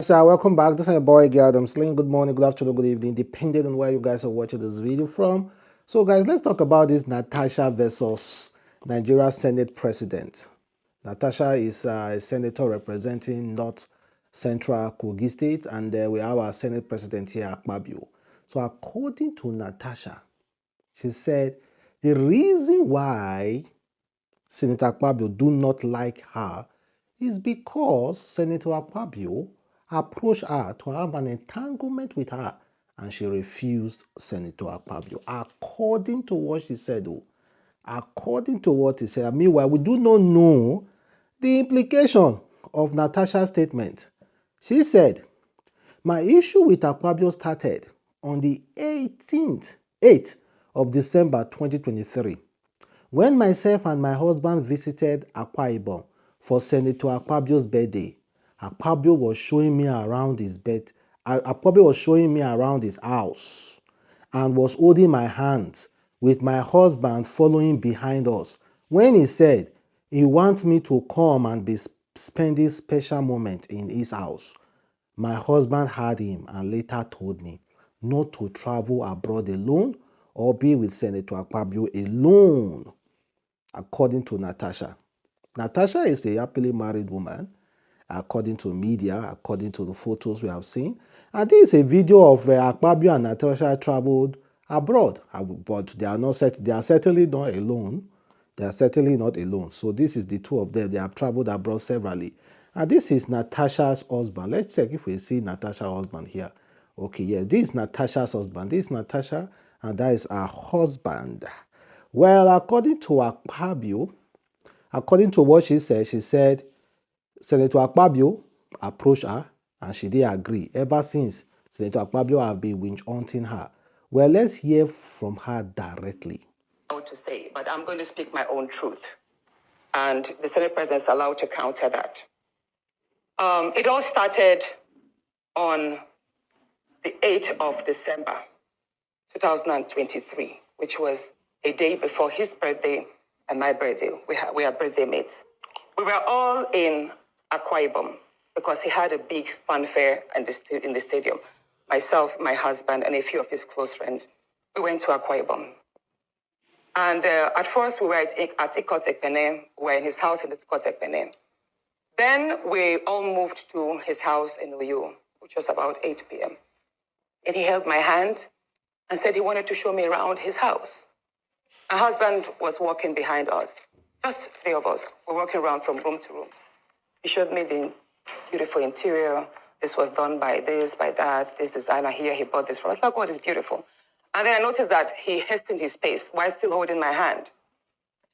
So welcome back. This is your boy Adamslink. Good morning, good afternoon, good evening, depending on where you guys are watching this video from. So guys, let's talk about this Natasha versus Nigeria Senate President. Natasha is a senator representing North Central Kogi State, and we have our Senate President here, Akpabio. So according to Natasha, she said the reason why Senator Akpabio do not like her is because Senator Akpabio approached her to have an entanglement with her and she refused Senator Akpabio. According to what she said, according to what he said, meanwhile, we do not know the implication of Natasha's statement. She said, my issue with Akpabio started on the 8th of December 2023. When myself and my husband visited Akwa for Senator Akpabio's birthday, Akpabio was showing me around his bed. Akpabio was showing me around his house and was holding my hand with my husband following behind us. When he said he wants me to come and be spending special moment in his house, my husband heard him and later told me not to travel abroad alone or be with Senator Akpabio alone. According to Natasha. Natasha is a happily married woman, according to media, according to the photos we have seen. And this is a video of Akpabio and Natasha traveled abroad, but they are certainly not alone. They are certainly not alone. So this is the two of them. They have traveled abroad severally. And this is Natasha's husband. Let's check if we see Natasha's husband here. Okay, yeah, this is Natasha's husband. This is Natasha, and that is her husband. Well, according to Akpabio, according to what she said Senator Akpabio approached her and she did agree. Ever since, Senator Akpabio have been winch hunting her. Well, let's hear from her directly. To say, but I'm going to speak my own truth. And the Senate President is allowed to counter that. It all started on the 8th of December, 2023, which was a day before his birthday and my birthday. We are birthday mates. We were all in Akwa because he had a big fanfare in the stadium. Myself, my husband, and a few of his close friends, we went to Akwa. And at first, we were at Ikot Ekpene. We were in his house in Ikot Ekpene. Then we all moved to his house in Uyu, which was about 8 p.m. And he held my hand and said he wanted to show me around his house. My husband was walking behind us. Just three of us were walking around from room to room. He showed me the beautiful interior. This was done by this, by that. This designer here, he bought this from us. Like, God, it's beautiful. And then I noticed that he hastened his pace while still holding my hand.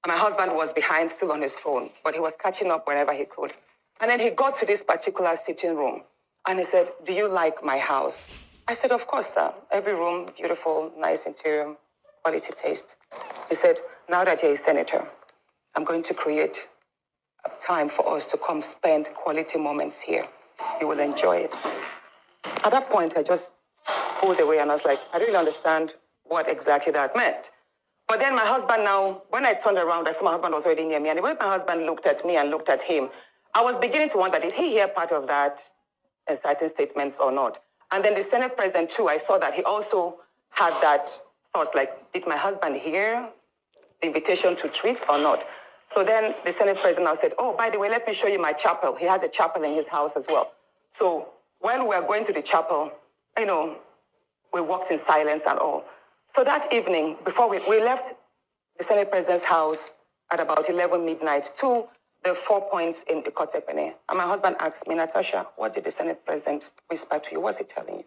And my husband was behind, still on his phone, but he was catching up whenever he could. And then he got to this particular sitting room, and he said, do you like my house? I said, of course, sir. Every room, beautiful, nice interior, quality taste. He said, now that you're a senator, I'm going to create a time for us to come spend quality moments here. You will enjoy it. At that point, I just pulled away and I was like, I didn't understand what exactly that meant. But then my husband now, when I turned around, I saw my husband was already near me. And the way my husband looked at me and looked at him, I was beginning to wonder, did he hear part of that inciting statements or not? And then the Senate President too, I saw that he also had that thought, like, did my husband hear the invitation to treat or not? So then the Senate President now said, oh, by the way, let me show you my chapel. He has a chapel in his house as well. So when we were going to the chapel, we walked in silence and all. So that evening, before we left the Senate President's house at about 11 midnight to the 4 points in Ikot Ekpene. And my husband asked me, Natasha, what did the Senate President whisper to you? What's he telling you?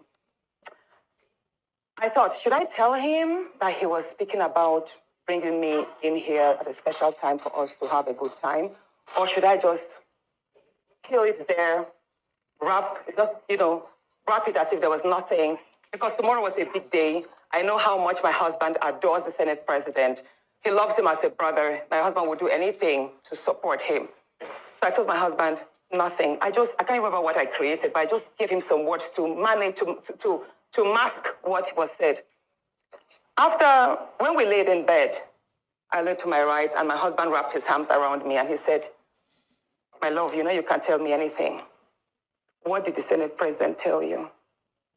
I thought, should I tell him that he was speaking about bringing me in here at a special time for us to have a good time? Or should I just kill it there, wrap it as if there was nothing? Because tomorrow was a big day. I know how much my husband adores the Senate President. He loves him as a brother. My husband would do anything to support him. So I told my husband, nothing. I can't remember what I created, but I just gave him some words to manage, to mask what was said. When we laid in bed, I looked to my right and my husband wrapped his arms around me and he said, my love, you can't tell me anything. what did the Senate president tell you?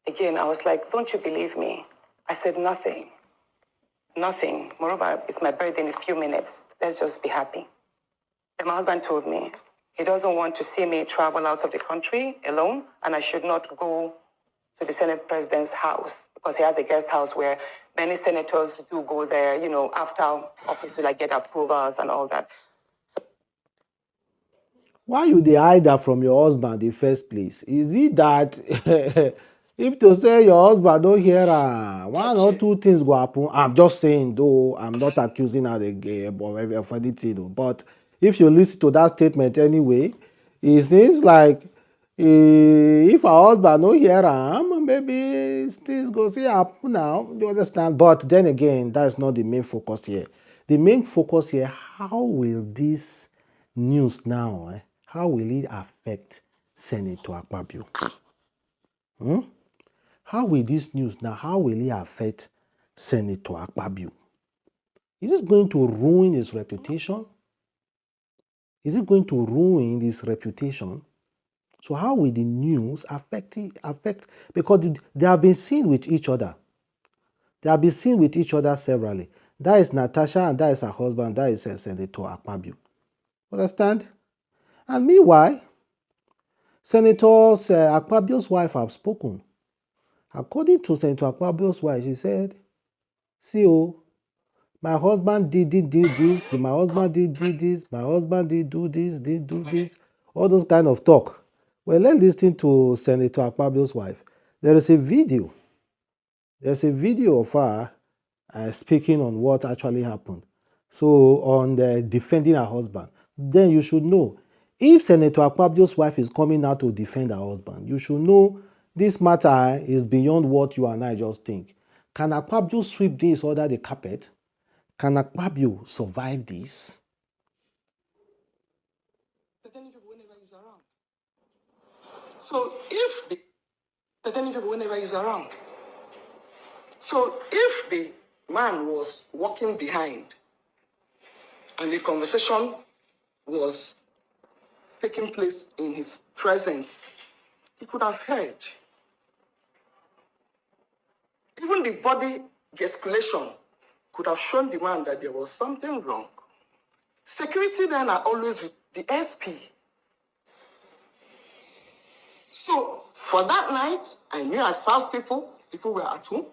Again, I was like, don't you believe me? I said, nothing. Nothing. Moreover, it's my birthday in a few minutes. Let's just be happy. Then my husband told me he doesn't want to see me travel out of the country alone, and I should not go to the Senate president's house because he has a guest house where many senators do go there, after office to get approvals and all that. Why you dey hide that from your husband in the first place? Is it that if to say your husband don't hear one or two things go happen? I'm just saying, though, I'm not accusing her of anything, though. But if you listen to that statement anyway, it seems like if her husband don't hear maybe things go see happen now. You understand? But then again, that's not the main focus here. The main focus here, how will this news now, how will it affect Senator Akpabio? How will this news now, how will it affect Senator Akpabio? Is it going to ruin his reputation? Is it going to ruin his reputation? So how will the news affect, because they have been seen with each other. They have been seen with each other severally. That is Natasha and that is her husband, that is Senator Akpabio. Understand? And meanwhile, Senator Akpabio's wife have spoken. According to Senator Akpabio's wife, she said, see, my husband did this, my husband did this, my husband did do this, all those kind of talk. Well, let's listen to Senator Akpabio's wife. There is a video. There's a video of her speaking on what actually happened. So on the defending her husband. Then you should know, if Senator Akpabio's wife is coming out to defend her husband, you should know this matter is beyond what you and I just think. Can Akpabio sweep this under the carpet? Can Akpabio survive this? So if the whenever he's around. So if the man was walking behind and the conversation was taking place in his presence, he could have heard. Even the body gesticulation could have shown the man that there was something wrong. Security men are always with the SP. So for that night, I knew I served people. People were at home.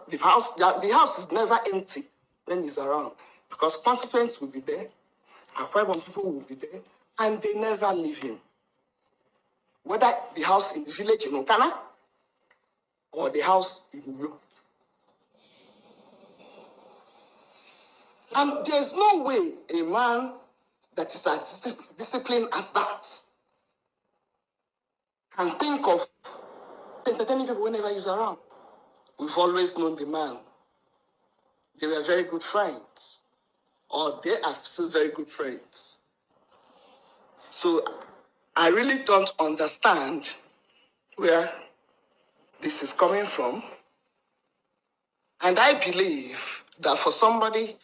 The house is never empty when he's around because constituents will be there. Akpabio people will be there, and they never leave him. Whether the house in the village in Okana or the house in Uyo. And there's no way a man that is as disciplined as that can think of entertaining people whenever he's around. We've always known the man. They were very good friends, or they are still very good friends. So I really don't understand where this is coming from. And I believe that for somebody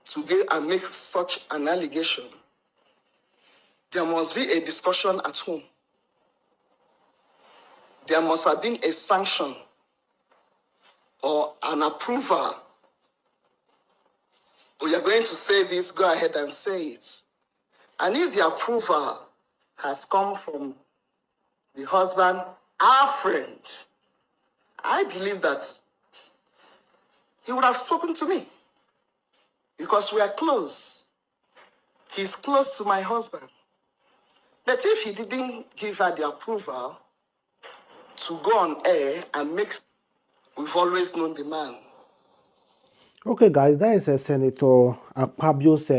to go and make such an allegation, there must be a discussion at home. There must have been a sanction or an approval. Oh, you're going to say this, go ahead and say it. And if the approval has come from the husband, our friend, I believe that he would have spoken to me because we are close. He's close to my husband. But if he didn't give her the approval to go on air and make, we've always known the man. Okay, guys, that is Senator Akpabio's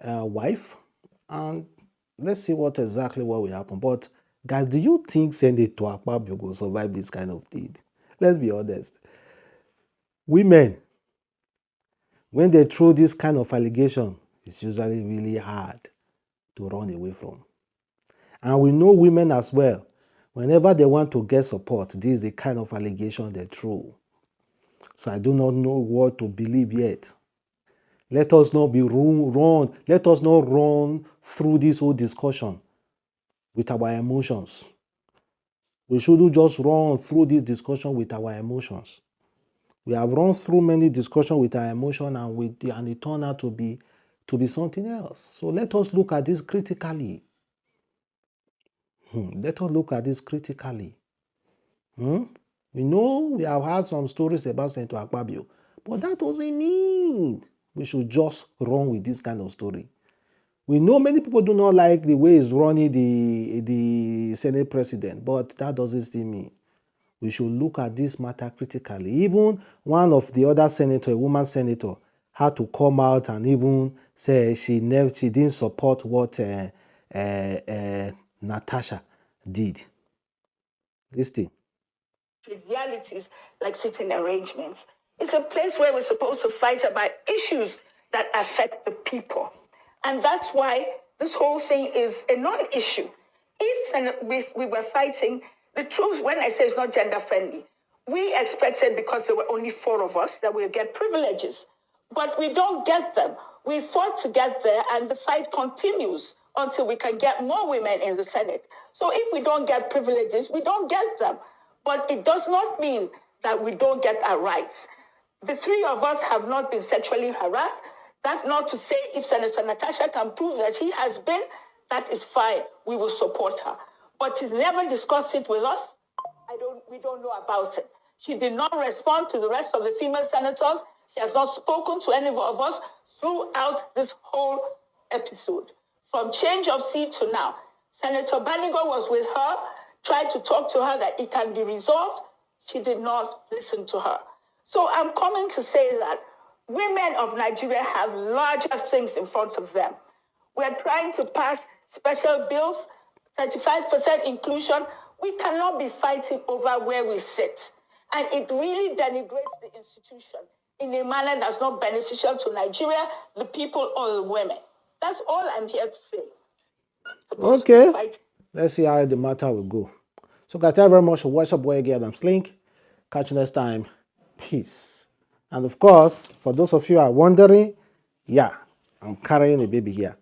wife, and let's see what will happen. But guys, do you think Senator Akpabio will survive this kind of thing? Let's be honest. Women, when they throw this kind of allegation, it's usually really hard to run away from. And we know women as well. Whenever they want to get support, this is the kind of allegation they throw. So I do not know what to believe yet. Let us not be run. Let us not run through this whole discussion with our emotions. We shouldn't just run through this discussion with our emotions. We have run through many discussions with our emotion, and it turned out to be something else. So let us look at this critically. Let us look at this critically. We know we have had some stories about Senator Akpabio, but that doesn't mean we should just run with this kind of story. We know many people do not like the way he's running the Senate president, but that doesn't still mean we should look at this matter critically. Even one of the other senator, a woman senator, had to come out and even say she didn't support what Natasha did. Listen. Trivialities like sitting arrangements. It's a place where we're supposed to fight about issues that affect the people. And that's why this whole thing is a non-issue. If we were fighting, the truth, when I say it's not gender friendly, we expected, because there were only 4 of us, that we'd get privileges. But we don't get them. We fought to get there, and the fight continues until we can get more women in the Senate. So if we don't get privileges, we don't get them. But it does not mean that we don't get our rights. The 3 of us have not been sexually harassed. That's not to say if Senator Natasha can prove that he has been, that is fine. We will support her. But she's never discussed it with us. We don't know about it. She did not respond to the rest of the female senators. She has not spoken to any of us throughout this whole episode. From change of seat to now, Senator Banigo was with her, tried to talk to her that it can be resolved. She did not listen to her. So I'm coming to say that women of Nigeria have larger things in front of them. We're trying to pass special bills, 35% inclusion. We cannot be fighting over where we sit. And it really denigrates the institution in a manner that's not beneficial to Nigeria, the people, or the women. That's all I'm here to say. Okay. Let's see how the matter will go. So guys, thank you very much for watching boy again, Adamslink. Catch you next time. Peace. And of course, for those of you who are wondering, yeah, I'm carrying a baby here.